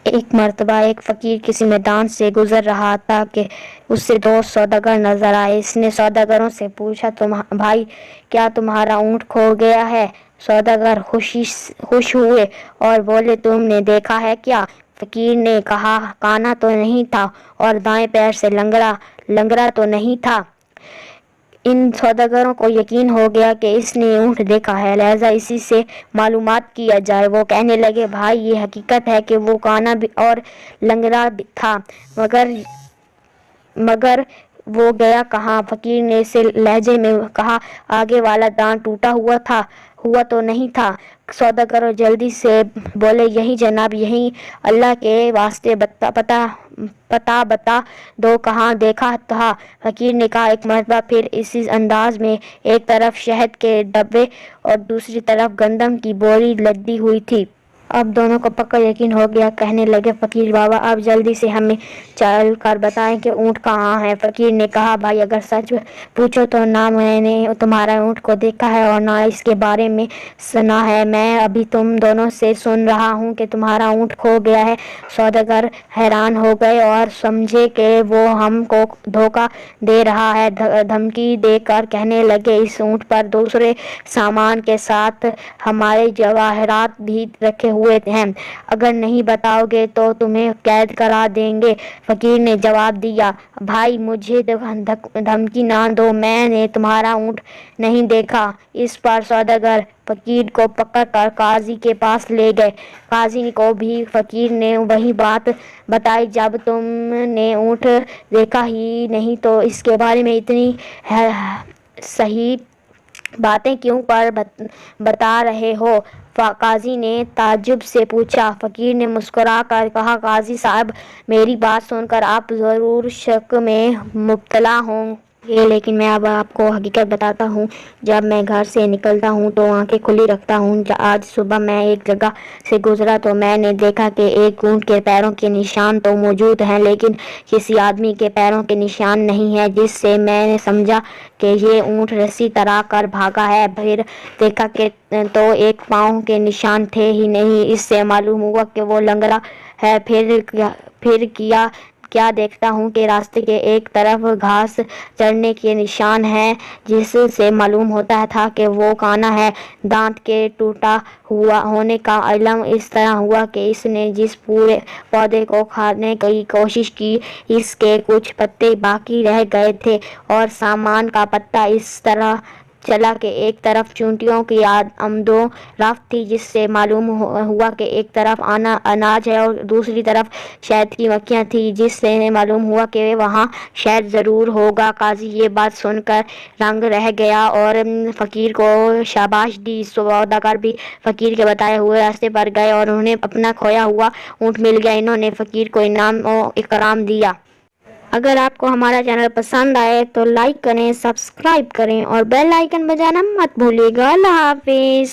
ایک مرتبہ ایک فقیر کسی میدان سے گزر رہا تھا کہ اسے دو سوداگر نظر آئے۔ اس نے سوداگروں سے پوچھا، بھائی کیا تمہارا اونٹ کھو گیا ہے؟ سوداگر خوش ہوئے اور بولے، تم نے دیکھا ہے کیا؟ فقیر نے کہا، کانا تو نہیں تھا اور دائیں پیر سے لنگڑا تو نہیں تھا۔ ان سوداگروں کو یقین ہو گیا کہ اس نے اونٹ دیکھا ہے، لہذا اسی سے معلومات کیا جائے۔ وہ کہنے لگے، بھائی یہ حقیقت ہے کہ وہ کانا بھی اور لنگڑا بھی تھا، مگر وہ گیا کہاں؟ فقیر نے اس لہجے میں کہا، آگے والا دانت ٹوٹا ہوا تو نہیں تھا؟ سوداگر جلدی سے بولے، یہی جناب، یہی، اللہ کے واسطے پتہ بتا دو کہاں دیکھا تھا؟ فقیر نے کہا، ایک مرتبہ پھر اسی انداز میں، ایک طرف شہد کے ڈبے اور دوسری طرف گندم کی بوری لدی ہوئی تھی۔ اب دونوں کو پکا یقین ہو گیا۔ کہنے لگے، فقیر بابا اب جلدی سے ہمیں چل کر بتائیں کہ اونٹ کہاں ہے؟ فقیر نے کہا، بھائی اگر سچ پوچھو تو نہ میں نے تمہارا اونٹ کو دیکھا ہے اور نہ اس کے بارے میں سنا ہے، میں ابھی تم دونوں سے سن رہا ہوں کہ تمہارا اونٹ کھو گیا ہے۔ سوداگر حیران ہو گئے اور سمجھے کہ وہ ہم کو دھوکہ دے رہا ہے۔ دھمکی دے کر کہنے لگے، اس اونٹ پر دوسرے سامان کے ساتھ ہمارے جواہرات بھی رکھے ہوئے ہیں، اگر نہیں بتاؤ گے تو تمہیں قید کرا دیں گے۔ فقیر نے جواب دیا، بھائی مجھے دھمکی نہ دو، میں نے تمہارا اونٹ نہیں دیکھا۔ اس پر سوداگر فقیر کو پکڑ کر قاضی کے پاس لے گئے۔ قاضی کو بھی فقیر نے وہی بات بتائی، جب تم نے اونٹ دیکھا ہی نہیں تو اس کے بارے میں اتنی صحیح باتیں کیوں بتا رہے ہو؟ قاضی نے تعجب سے پوچھا۔ فقیر نے مسکرا کر کہا، قاضی صاحب میری بات سن کر آپ ضرور شک میں مبتلا ہوں گے، لیکن میں اب آپ کو حقیقت بتاتا ہوں۔ جب میں گھر سے نکلتا ہوں تو آنکھیں کھلی رکھتا ہوں۔ آج صبح میں ایک جگہ سے گزرا تو میں نے دیکھا کہ ایک اونٹ کے پیروں کے نشان تو موجود ہیں لیکن کسی آدمی کے پیروں کے نشان نہیں ہیں، جس سے میں نے سمجھا کہ یہ اونٹ رسی تڑا کر بھاگا ہے۔ پھر دیکھا کہ تو ایک پاؤں کے نشان تھے ہی نہیں، اس سے معلوم ہوا کہ وہ لنگڑا ہے۔ پھر کیا دیکھتا ہوں کہ راستے کے ایک طرف گھاس چرنے کے نشان ہیں، جس سے معلوم ہوتا تھا کہ وہ کانا ہے۔ دانت کے ٹوٹا ہونے کا علم اس طرح ہوا کہ اس نے جس پودے کو کھانے کی کوشش کی، اس کے کچھ پتے باقی رہ گئے تھے اور سامان کا پتہ اس طرح چلا کہ ایک طرف چونٹیوں کی آمد و رفت تھی، جس سے معلوم ہوا کہ ایک طرف اناج ہے اور دوسری طرف شہد کی مکھیاں تھیں، جس سے معلوم ہوا کہ وہاں شہد ضرور ہوگا۔ قاضی یہ بات سن کر دنگ رہ گیا اور فقیر کو شاباش دی۔ سوداگر بھی فقیر کے بتائے ہوئے راستے پر گئے اور انہیں اپنا کھویا ہوا اونٹ مل گیا۔ انہوں نے فقیر کو انعام و اکرام دیا۔ اگر آپ کو ہمارا چینل پسند آئے تو لائک کریں، سبسکرائب کریں اور بیل آئیکن بجانا مت بھولیے گا۔ اللہ حافظ۔